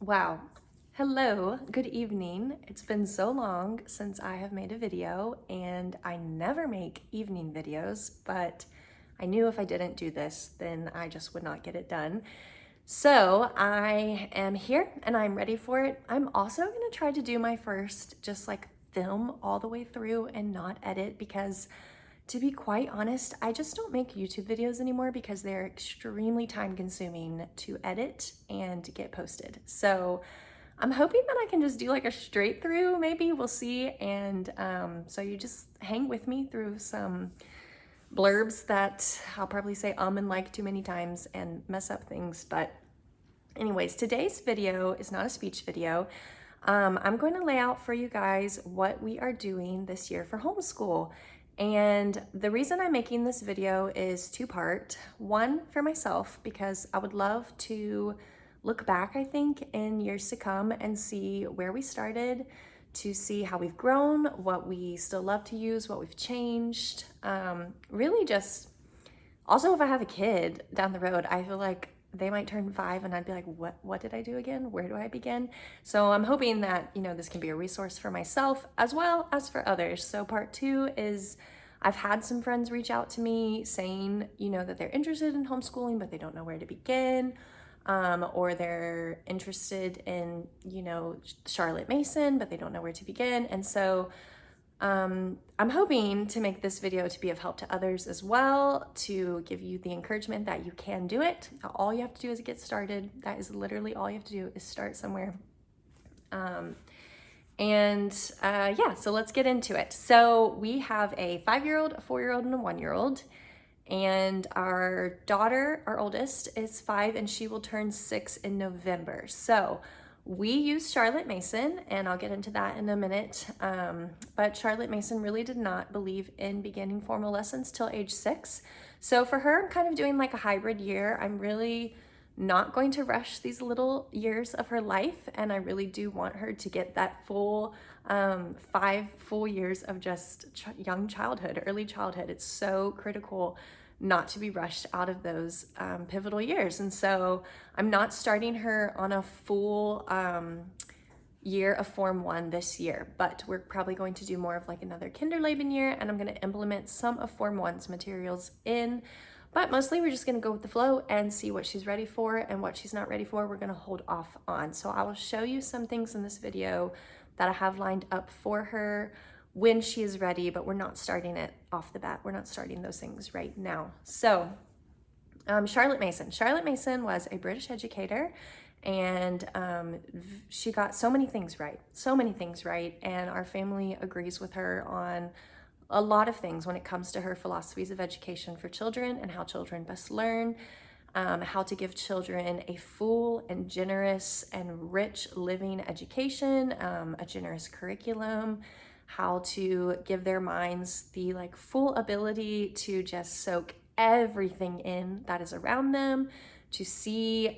Wow. Hello, good evening. It's been so long since I have made a video, and I never make evening videos, but I knew if I didn't do this, then I just would not get it done. So I am here and I'm ready for it. I'm also gonna try to do my first just like film all the way through and not edit because, to be quite honest, I just don't make YouTube videos anymore because they're extremely time consuming to edit and get posted. So I'm hoping that I can just do like a straight through, maybe we'll see. And so you just hang with me through some blurbs that I'll probably say and like too many times and mess up things. But anyways, today's video is not a speech video. I'm going to lay out for you guys what we are doing this year for homeschool. And the reason I'm making this video is two-part. One, for myself, because I would love to look back, I think, in years to come and see where we started, to see how we've grown, what we still love to use, what we've changed. Really just, also if I have a kid down the road, I feel like they might turn 5 and I'd be like, what did I do again? Where do I begin? So I'm hoping that, this can be a resource for myself as well as for others. So part 2 is I've had some friends reach out to me saying, that they're interested in homeschooling, but they don't know where to begin. Or they're interested in, Charlotte Mason, but they don't know where to begin. And so I'm hoping to make this video to be of help to others as well, to give you the encouragement that you can do it. All you have to do is get started. That is literally all you have to do, is start somewhere. Yeah, so let's get into it. So we have a 5-year-old, a 4-year-old, and a 1-year-old. And our daughter, our oldest, is 5 and she will turn 6 in November. So we use Charlotte Mason, and I'll get into that in a minute. But Charlotte Mason really did not believe in beginning formal lessons till age 6. So for her, I'm kind of doing like a hybrid year. I'm really not going to rush these little years of her life, and I really do want her to get that full 5 full years of just young childhood, early childhood. It's so critical not to be rushed out of those pivotal years. And so I'm not starting her on a full year of Form 1 this year, but we're probably going to do more of like another Kinderleben year, and I'm going to implement some of Form 1's materials in. But mostly we're just gonna go with the flow and see what she's ready for, and what she's not ready for, we're gonna hold off on. So I will show you some things in this video that I have lined up for her when she is ready, but we're not starting it off the bat. We're not starting those things right now. So Charlotte Mason. Charlotte Mason was a British educator, and she got so many things right, and our family agrees with her on a lot of things when it comes to her philosophies of education for children and how children best learn, how to give children a full and generous and rich living education, a generous curriculum, how to give their minds the full ability to just soak everything in that is around them, to see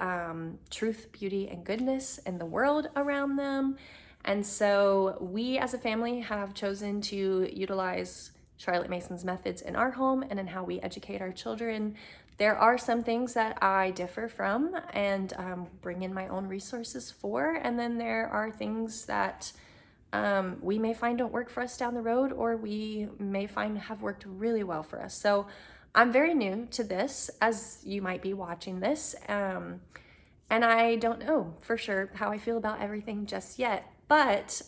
truth, beauty, and goodness in the world around them. And so we as a family have chosen to utilize Charlotte Mason's methods in our home and in how we educate our children. There are some things that I differ from and bring in my own resources for, and then there are things that we may find don't work for us down the road, or we may find have worked really well for us. So I'm very new to this, as you might be watching this, and I don't know for sure how I feel about everything just yet. But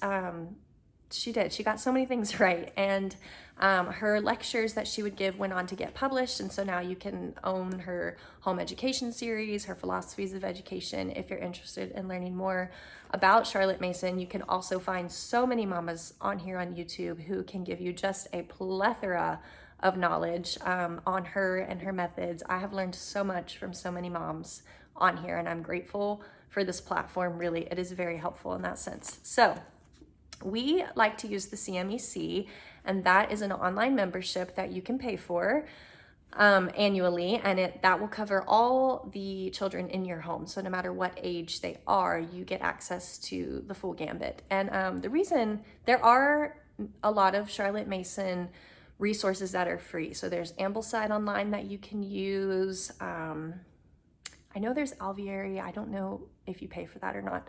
she got so many things right, and her lectures that she would give went on to get published, and so now you can own her home education series, her philosophies of education. If you're interested in learning more about Charlotte Mason, you can also find so many mamas on here on YouTube who can give you just a plethora of knowledge on her and her methods. I have learned so much from so many moms on here, and I'm grateful for this platform. Really, it is very helpful in that sense. So we like to use the CMEC, and that is an online membership that you can pay for annually, and that will cover all the children in your home. So no matter what age they are, you get access to the full gambit. And the reason, there are a lot of Charlotte Mason resources that are free. So there's Ambleside online that you can use. I know there's Alviary. I don't know if you pay for that or not.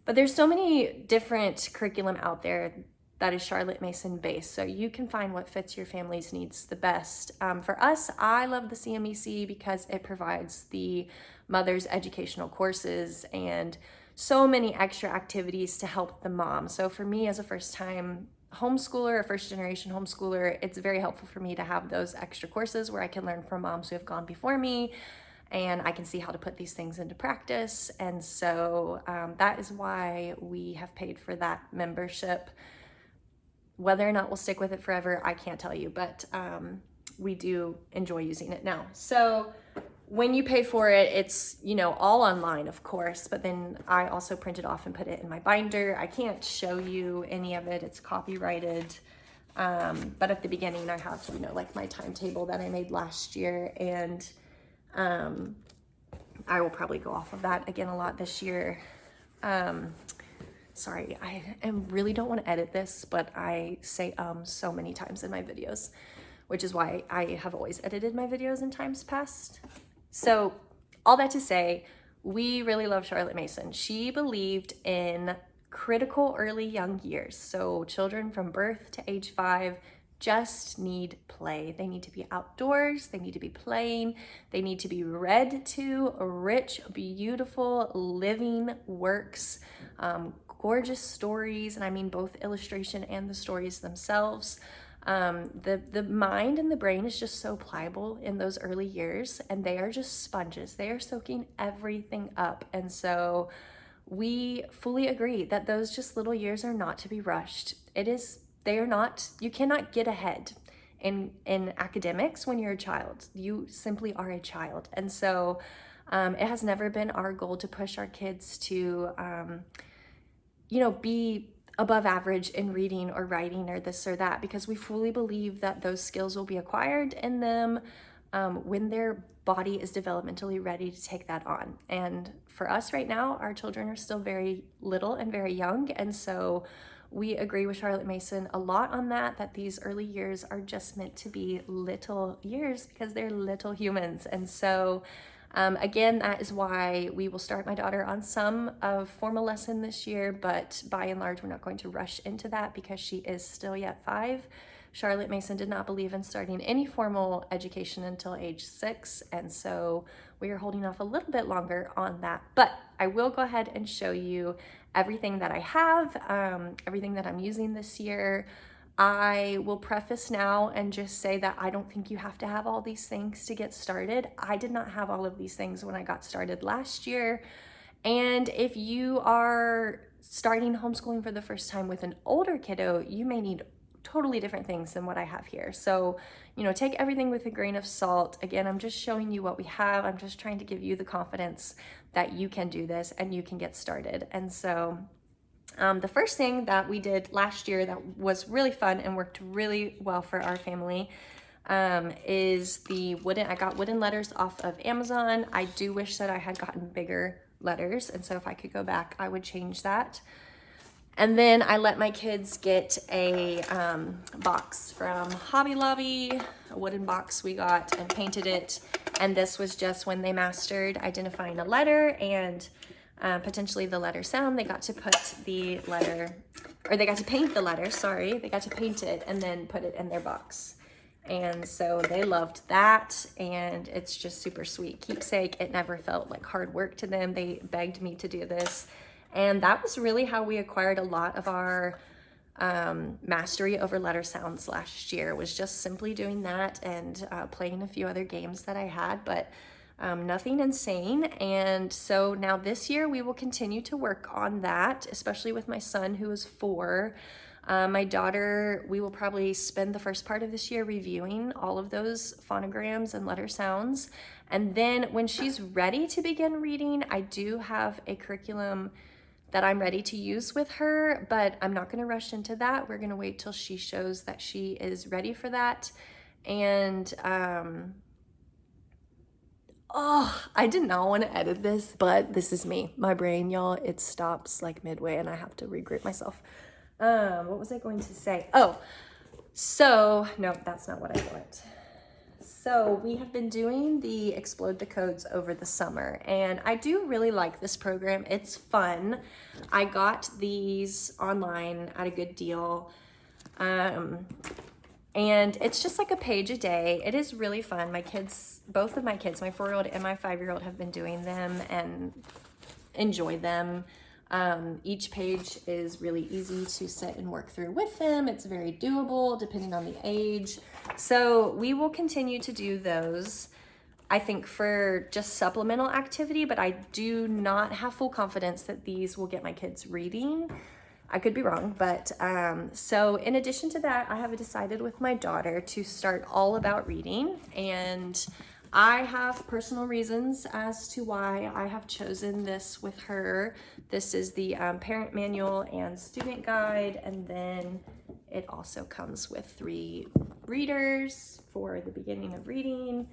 But there's so many different curriculum out there that is Charlotte Mason based. So you can find what fits your family's needs the best. For us, I love the CMEC because it provides the mother's educational courses and so many extra activities to help the mom. So for me as a first-time homeschooler, a first-generation homeschooler, it's very helpful for me to have those extra courses where I can learn from moms who have gone before me, and I can see how to put these things into practice. And so that is why we have paid for that membership. Whether or not we'll stick with it forever, I can't tell you, but we do enjoy using it now. So when you pay for it, it's, you know, all online, of course, but then I also print it off and put it in my binder. I can't show you any of it. It's copyrighted. But at the beginning, I have, you know, like my timetable that I made last year, and I will probably go off of that again a lot this year. Sorry, I really don't want to edit this, but I say so many times in my videos, which is why I have always edited my videos in times past. So all that to say, we really love Charlotte Mason. She believed in critical early young years. So children from birth to age 5 just need play. They need to be outdoors. They need to be playing. They need to be read to rich, beautiful, living works, gorgeous stories. And I mean both illustration and the stories themselves. The mind and the brain is just so pliable in those early years, and they are just sponges. They are soaking everything up. And so we fully agree that those just little years are not to be rushed. They are not, you cannot get ahead in academics when you're a child. You simply are a child. And so it has never been our goal to push our kids to, you know, be above average in reading or writing or this or that, because we fully believe that those skills will be acquired in them when their body is developmentally ready to take that on. And for us right now, our children are still very little and very young. And so we agree with Charlotte Mason a lot on that these early years are just meant to be little years because they're little humans. And so again, that is why we will start my daughter on some of formal lesson this year, but by and large, we're not going to rush into that because she is still yet 5. Charlotte Mason did not believe in starting any formal education until age 6, and so we are holding off a little bit longer on that. But I will go ahead and show you everything that I have, everything that I'm using this year. I will preface now and just say that I don't think you have to have all these things to get started. I did not have all of these things when I got started last year. And if you are starting homeschooling for the first time with an older kiddo, you may need totally different things than what I have here. So, you know, take everything with a grain of salt. Again, I'm just showing you what we have. I'm just trying to give you the confidence that you can do this and you can get started. And so the first thing that we did last year that was really fun and worked really well for our family is I got wooden letters off of Amazon. I do wish that I had gotten bigger letters, and so if I could go back, I would change that. And then I let my kids get a box from Hobby Lobby, a wooden box we got, and painted it. And this was just when they mastered identifying a letter and potentially the letter sound. They got to put the letter, or they got to paint the letter, sorry. They got to paint it and then put it in their box. And so they loved that, and it's just super sweet keepsake. It never felt like hard work to them. They begged me to do this. And that was really how we acquired a lot of our mastery over letter sounds last year, was just simply doing that and playing a few other games that I had, but nothing insane. And so now this year we will continue to work on that, especially with my son who is 4. My daughter, we will probably spend the first part of this year reviewing all of those phonograms and letter sounds. And then when she's ready to begin reading, I do have a curriculum that I'm ready to use with her, but I'm not gonna rush into that. We're gonna wait till she shows that she is ready for that. And oh, I did not want to edit this, but this is me. My brain, y'all, it stops like midway and I have to regroup myself. What was I going to say? Oh, so, no, that's not what I want. So we have been doing the Explode the Codes over the summer, and I do really like this program. It's fun. I got these online at a good deal. And it's just like a page a day. It is really fun. My kids, both of my kids, my 4-year-old and my 5-year-old, have been doing them and enjoy them. Each page is really easy to sit and work through with them. It's very doable depending on the age. So we will continue to do those, I think, for just supplemental activity, but I do not have full confidence that these will get my kids reading. I could be wrong, but so in addition to that, I have decided with my daughter to start all about reading, and I have personal reasons as to why I have chosen this with her. This is the parent manual and student guide, and then it also comes with 3 readers for the beginning of reading,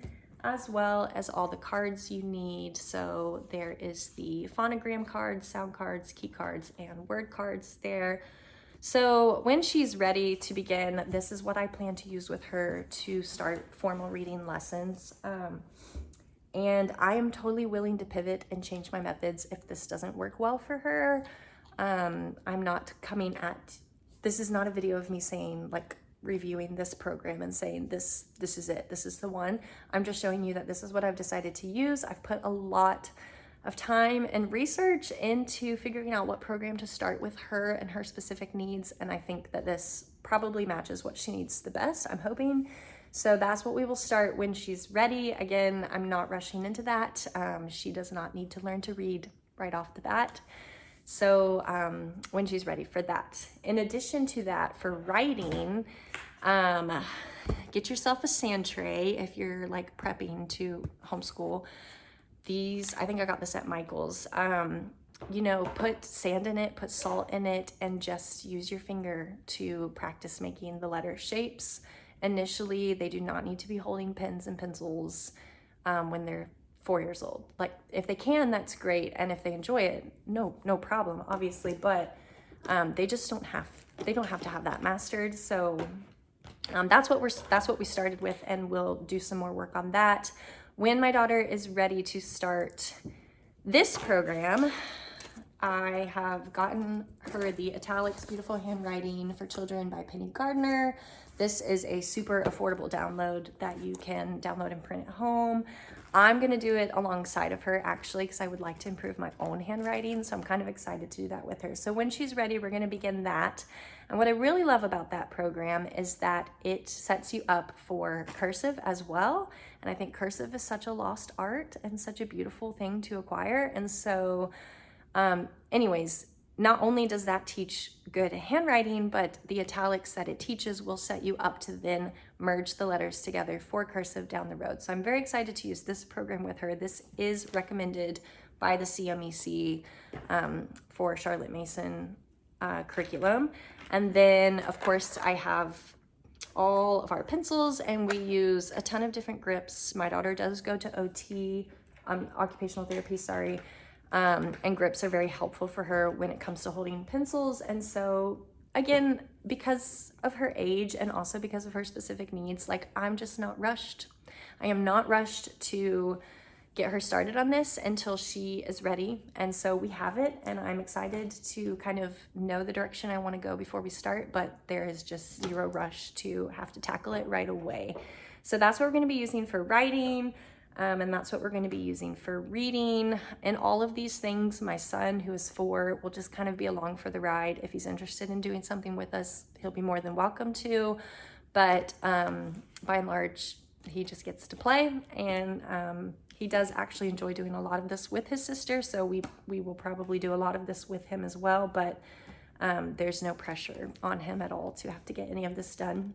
as well as all the cards you need. So there is the phonogram cards, sound cards, key cards, and word cards there. So when she's ready to begin, this is what I plan to use with her to start formal reading lessons. And I am totally willing to pivot and change my methods if this doesn't work well for her. I'm not coming at, this is not a video of me saying, like, reviewing this program and saying this is it, this is the one. I'm just showing you that this is what I've decided to use. I've put a lot of time and research into figuring out what program to start with her and her specific needs, and I think that this probably matches what she needs the best, I'm hoping. So that's what we will start when she's ready. Again, I'm not rushing into that. She does not need to learn to read right off the bat. So when she's ready for that. In addition to that, for writing, get yourself a sand tray if you're like prepping to homeschool. These, I think I got this at Michael's. You know, put sand in it, put salt in it, and just use your finger to practice making the letter shapes. Initially, they do not need to be holding pens and pencils when they're 4 years old. Like, if they can, that's great, and if they enjoy it, no problem, obviously. But they just don't have to have that mastered. So that's what we started with, and we'll do some more work on that when my daughter is ready to start this program. I have gotten her the Italics Beautiful Handwriting for Children by Penny Gardner. This is a super affordable download that you can download and print at home. I'm gonna do it alongside of her, actually, because I would like to improve my own handwriting, so I'm kind of excited to do that with her. So when she's ready, we're gonna begin that. And what I really love about that program is that it sets you up for cursive as well. And I think cursive is such a lost art and such a beautiful thing to acquire. And so anyways, not only does that teach good handwriting, but the italics that it teaches will set you up to then merge the letters together for cursive down the road. So I'm very excited to use this program with her. This is recommended by the CMEC for Charlotte Mason curriculum. And then, of course, I have all of our pencils, and we use a ton of different grips. My daughter does go to OT, occupational therapy, sorry. And grips are very helpful for her when it comes to holding pencils. And so again, because of her age and also because of her specific needs, like, I'm just not rushed. I am not rushed to get her started on this until she is ready. And so we have it, and I'm excited to kind of know the direction I want to go before we start, but there is just zero rush to have to tackle it right away. So that's what we're going to be using for writing. And that's what we're going to be using for reading. And all of these things, my son, who is 4, will just kind of be along for the ride. If he's interested in doing something with us, he'll be more than welcome to. But by and large, he just gets to play. And he does actually enjoy doing a lot of this with his sister. So we will probably do a lot of this with him as well. But there's no pressure on him at all to have to get any of this done.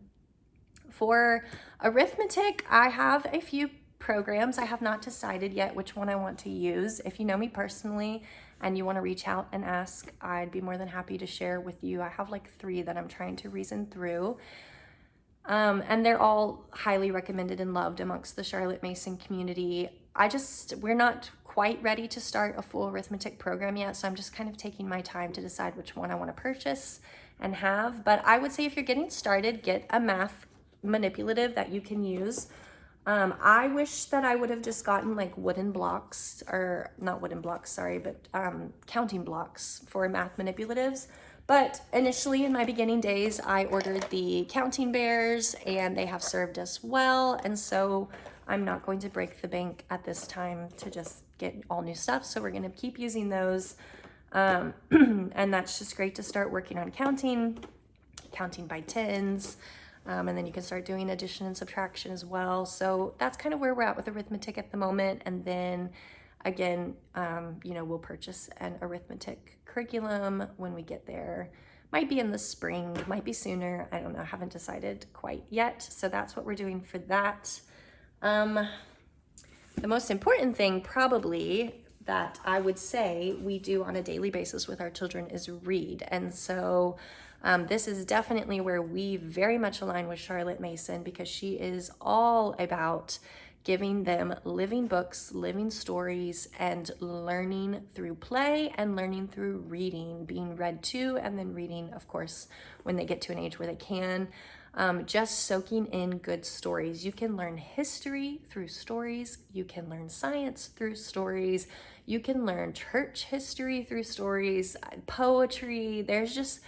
For arithmetic, I have a few programs. I have not decided yet which one I want to use. If you know me personally and you want to reach out and ask, I'd be more than happy to share with you. I have like 3 that I'm trying to reason through. And they're all highly recommended and loved amongst the Charlotte Mason community. We're not quite ready to start a full arithmetic program yet, so I'm just kind of taking my time to decide which one I want to purchase and have. But I would say if you're getting started, get a math manipulative that you can use I wish that I would have just gotten like wooden blocks, or not wooden blocks, sorry, but counting blocks for math manipulatives. But initially in my beginning days, I ordered the counting bears and they have served us well. And so I'm not going to break the bank at this time to just get all new stuff. So we're going to keep using those. And that's just great to start working on counting by tens. And then you can start doing addition and subtraction as well. So that's kind of where we're at with arithmetic at the moment. And then again, we'll purchase an arithmetic curriculum when we get there. Might be in the spring, might be sooner. I don't know, haven't decided quite yet. So that's what we're doing for that. The most important thing probably that I would say we do on a daily basis with our children is read. And so this is definitely where we very much align with Charlotte Mason, because she is all about giving them living books, living stories, and learning through play and learning through reading, being read to, and then reading, of course, when they get to an age where they can. Just soaking in good stories. You can learn history through stories. You can learn science through stories. You can learn church history through stories, poetry. There's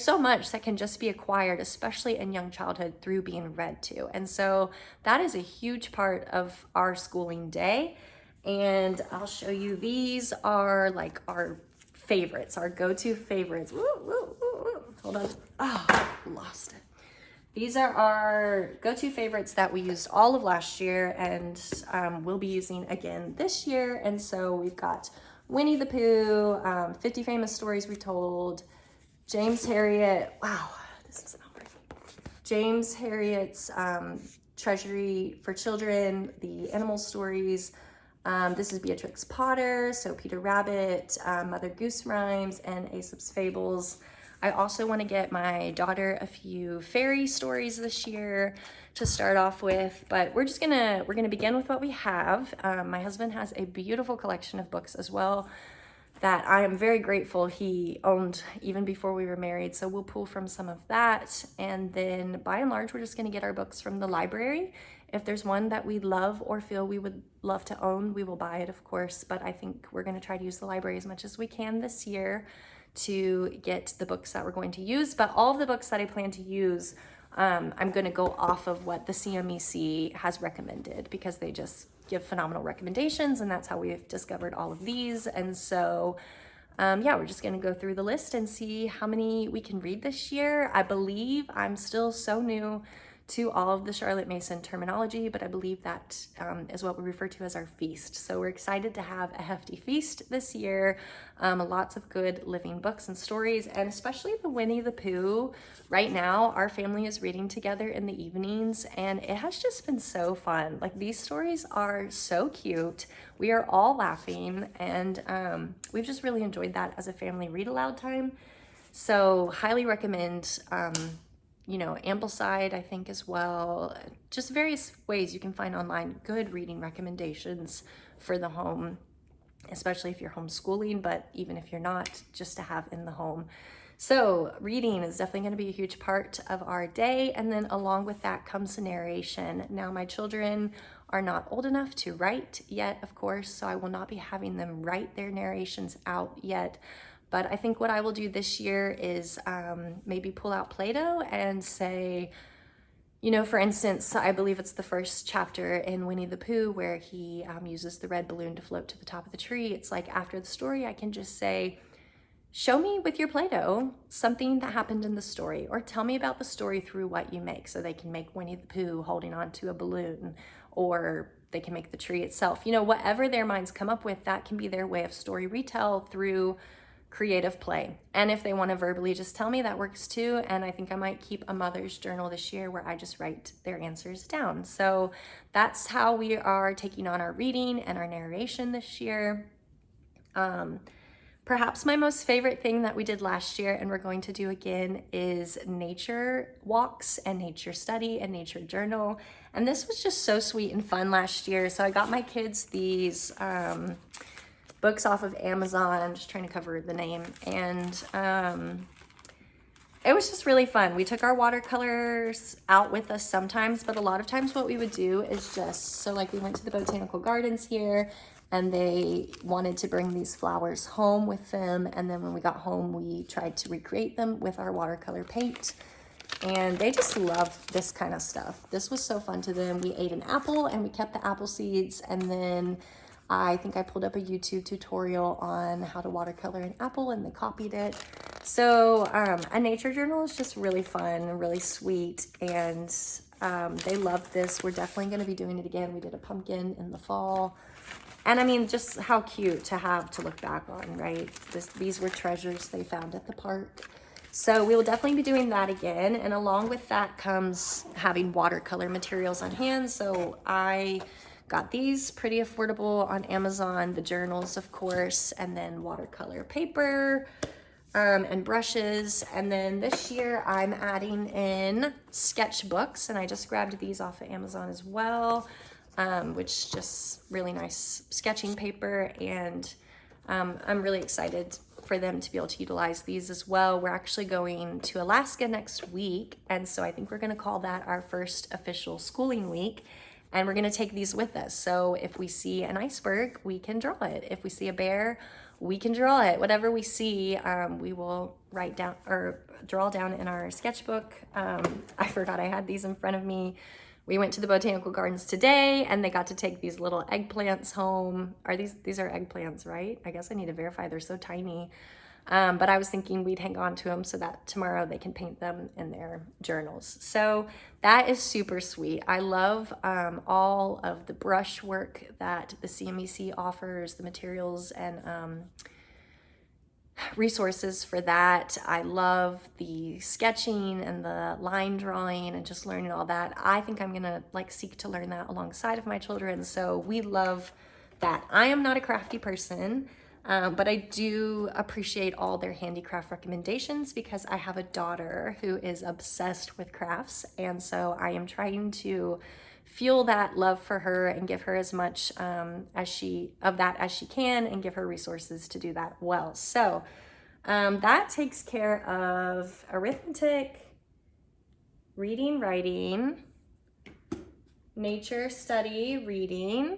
so much that can just be acquired, especially in young childhood, through being read to. And so that is a huge part of our schooling day. And I'll show you, these are like our favorites, our go-to favorites. Woo, woo, woo, woo. Hold on. Oh, lost it. These are our go-to favorites that we used all of last year and we'll be using again this year. And so we've got Winnie the Pooh, 50 Famous Stories Retold, James Herriot, wow, this is not working. James Herriot's Treasury for Children, the animal stories. This is Beatrix Potter, so Peter Rabbit, Mother Goose Rhymes, and Aesop's Fables. I also want to get my daughter a few fairy stories this year to start off with, but we're gonna begin with what we have. My husband has a beautiful collection of books as well that I am very grateful he owned even before we were married. So we'll pull from some of that. And then by and large, we're just gonna get our books from the library. If there's one that we love or feel we would love to own, we will buy it, of course. But I think we're gonna try to use the library as much as we can this year to get the books that we're going to use. But all of the books that I plan to use, I'm gonna go off of what the CMEC has recommended, because they just give phenomenal recommendations, and that's how we've discovered all of these. And so we're just gonna go through the list and see how many we can read this year. I believe I'm still so new to all of the Charlotte Mason terminology, but I believe that is what we refer to as our feast. So we're excited to have a hefty feast this year. Lots of good living books and stories, and especially the Winnie the Pooh. Right now, our family is reading together in the evenings, and it has just been so fun. Like, these stories are so cute. We are all laughing, and we've just really enjoyed that as a family read aloud time. So highly recommend Ambleside, I think, as well. Just various ways you can find online good reading recommendations for the home, especially if you're homeschooling, but even if you're not, just to have in the home. So reading is definitely going to be a huge part of our day. And then along with that comes the narration. Now, my children are not old enough to write yet, of course, so I will not be having them write their narrations out yet. But I think what I will do this year is maybe pull out Play-Doh and say, for instance, I believe it's the first chapter in Winnie the Pooh where he uses the red balloon to float to the top of the tree. It's like, after the story, I can just say, show me with your Play-Doh something that happened in the story, or tell me about the story through what you make. So they can make Winnie the Pooh holding on to a balloon, or they can make the tree itself. Whatever their minds come up with, that can be their way of story retell through creative play. And if they want to verbally just tell me, that works too. And I think I might keep a mother's journal this year where I just write their answers down. So that's how we are taking on our reading and our narration this year. Perhaps my most favorite thing that we did last year and we're going to do again is nature walks and nature study and nature journal. And this was just so sweet and fun last year. So I got my kids these books off of Amazon. I'm just trying to cover the name. And it was just really fun. We took our watercolors out with us sometimes, but a lot of times what we would do is just, so like we went to the botanical gardens here and they wanted to bring these flowers home with them. And then when we got home, we tried to recreate them with our watercolor paint. And they just love this kind of stuff. This was so fun to them. We ate an apple and we kept the apple seeds. And then I think I pulled up a YouTube tutorial on how to watercolor an apple and they copied it. So a nature journal is just really fun and really sweet. And they love this. We're definitely going to be doing it again. We did a pumpkin in the fall. And I mean, just how cute to have to look back on, right? These were treasures they found at the park. So we will definitely be doing that again. And along with that comes having watercolor materials on hand. So I got these pretty affordable on Amazon, the journals, of course, and then watercolor paper and brushes. And then this year I'm adding in sketchbooks, and I just grabbed these off of Amazon as well, which just really nice sketching paper. And I'm really excited for them to be able to utilize these as well. We're actually going to Alaska next week, and so I think we're going to call that our first official schooling week, and we're going to take these with us. So if we see an iceberg, we can draw it. If we see a bear, we can draw it. Whatever we see, we will write down or draw down in our sketchbook. I forgot I had these in front of me. We went to the botanical gardens today and they got to take these little eggplants home. These are eggplants, right? I guess I need to verify. They're so tiny. But I was thinking we'd hang on to them so that tomorrow they can paint them in their journals. So that is super sweet. I love all of the brush work that the CMEC offers, the materials and resources for that. I love the sketching and the line drawing and just learning all that. I think I'm gonna seek to learn that alongside of my children. So we love that. I am not a crafty person, but I do appreciate all their handicraft recommendations because I have a daughter who is obsessed with crafts. And so I am trying to fuel that love for her and give her as much as she can and give her resources to do that well. So that takes care of arithmetic, reading, writing, nature study, reading.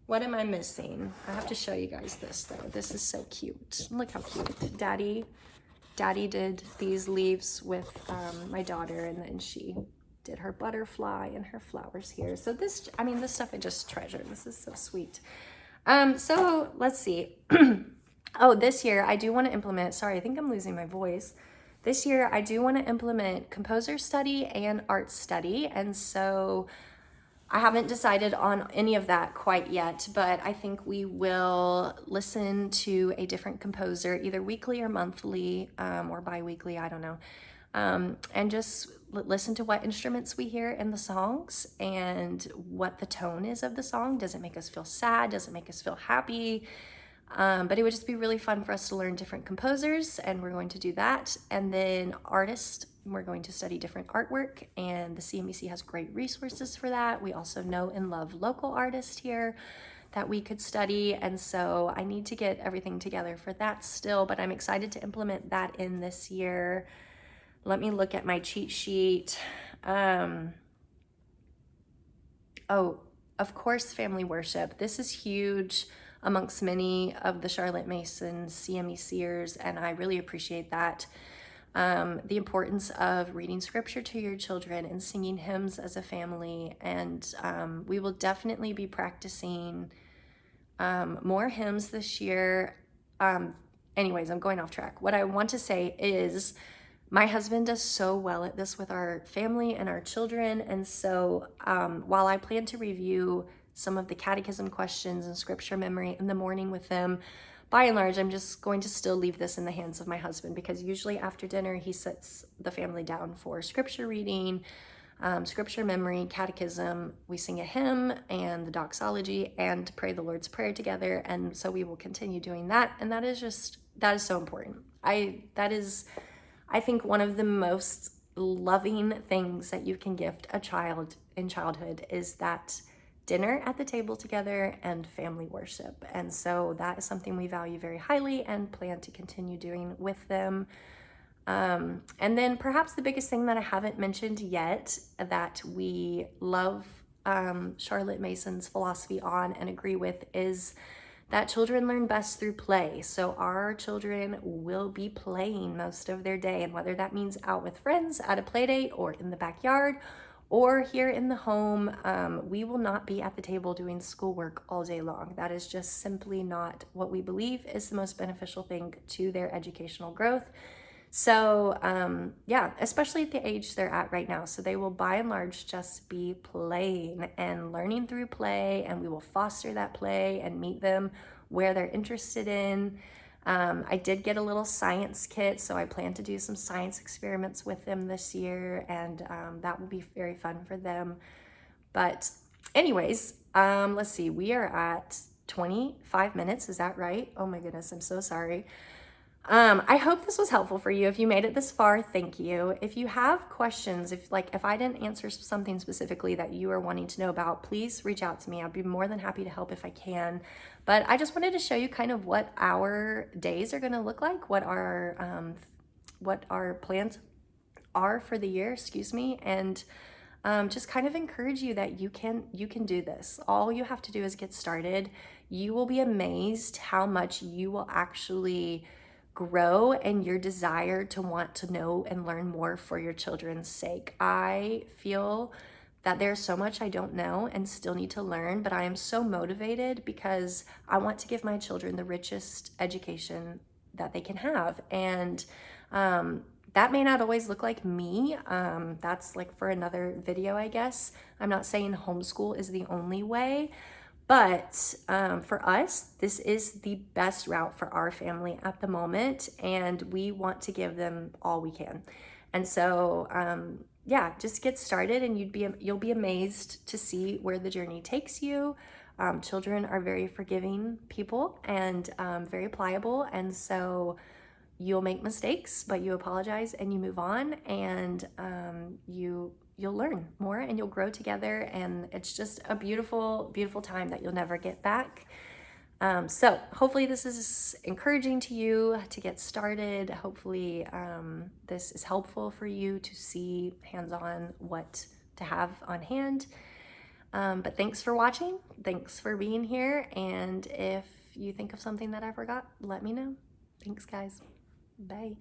What am I missing? I have to show you guys this though. This is so cute. Look how cute. Daddy did these leaves with my daughter, and then she did her butterfly and her flowers here. So this stuff I just treasure. This is so sweet. So let's see. Oh, this year I do want to implement, sorry, I think I'm losing my voice. This year I do want to implement composer study and art study. And so I haven't decided on any of that quite yet, but I think we will listen to a different composer either weekly or monthly or bi-weekly, I don't know. And just listen to what instruments we hear in the songs and what the tone is of the song. Does it make us feel sad? Does it make us feel happy? But it would just be really fun for us to learn different composers, and we're going to do that. And then artists, we're going to study different artwork, and the CMEC has great resources for that. We also know and love local artists here that we could study, and so I need to get everything together for that still, but I'm excited to implement that in this year. Let me look at my cheat sheet. Oh, of course, family worship. This is huge amongst many of the Charlotte Mason CMECers, and I really appreciate that. The importance of reading scripture to your children and singing hymns as a family. And we will definitely be practicing more hymns this year. Anyways, I'm going off track. What I want to say is my husband does so well at this with our family and our children. And so while I plan to review some of the catechism questions and scripture memory in the morning with them, by and large, I'm just going to still leave this in the hands of my husband, because usually after dinner, he sits the family down for scripture reading, scripture memory, catechism. We sing a hymn and the doxology and pray the Lord's Prayer together. And so we will continue doing that. And that is so important. That is, I think, one of the most loving things that you can gift a child in childhood is that dinner at the table together and family worship. And so that is something we value very highly and plan to continue doing with them. And then perhaps the biggest thing that I haven't mentioned yet that we love Charlotte Mason's philosophy on and agree with is that children learn best through play. So our children will be playing most of their day, and whether that means out with friends at a play date or in the backyard or here in the home, we will not be at the table doing schoolwork all day long. That is just simply not what we believe is the most beneficial thing to their educational growth. So yeah, especially at the age they're at right now. So they will by and large just be playing and learning through play, and we will foster that play and meet them where they're interested in. I did get a little science kit, so I plan to do some science experiments with them this year, and that will be very fun for them. But anyways, let's see, we are at 25 minutes, is that right? Oh my goodness, I'm so sorry. I hope this was helpful for you. If you made it this far, thank you. If you have questions, if I didn't answer something specifically that you are wanting to know about, please reach out to me. I'll be more than happy to help if I can. But I just wanted to show you kind of what our days are going to look like, what our plans are for the year, and just kind of encourage you that you can do this. All you have to do is get started. You will be amazed how much you will actually grow and your desire to want to know and learn more for your children's sake. I feel that there's so much I don't know and still need to learn, but I am so motivated because I want to give my children the richest education that they can have. And that may not always look like me. That's like for another video, I guess. I'm not saying homeschool is the only way, but for us, this is the best route for our family at the moment, and we want to give them all we can. And so, yeah, just get started, and you'll be amazed to see where the journey takes you. Children are very forgiving people and very pliable, and so you'll make mistakes, but you apologize and you move on, and you'll learn more and you'll grow together, and it's just a beautiful, beautiful time that you'll never get back. So hopefully this is encouraging to you to get started. Hopefully this is helpful for you to see hands-on what to have on hand. But thanks for watching. Thanks for being here. And if you think of something that I forgot, let me know. Thanks, guys. Bye.